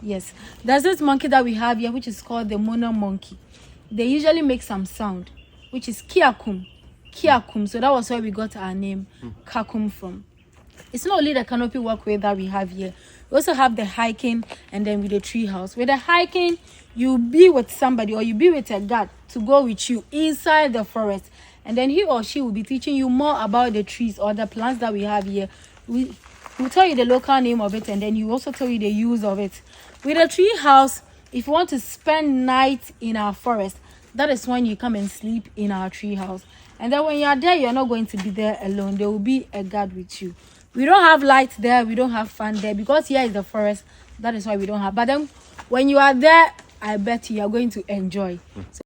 Yes. There's this monkey that we have here, which is called the mono monkey. They usually make some sound, which is Kakum. Kakum. So that was where we got our name, Kakum, from. It's not only the canopy walkway that we have here. We also have the hiking and then with the tree house. With the hiking, you be with somebody or you be with a guide to go with you inside the forest. And then he or she will be teaching you more about the trees or the plants that we have here. We'll tell you the local name of it and then he also tell you the use of it. With the tree house, if you want to spend night in our forest, that is when you come and sleep in our tree house. And then when you are there, you're not going to be there alone. There will be a guard with you. We don't have lights there. We don't have fun there because here is the forest. That is why we don't have. But then when you are there, I bet you are going to enjoy. So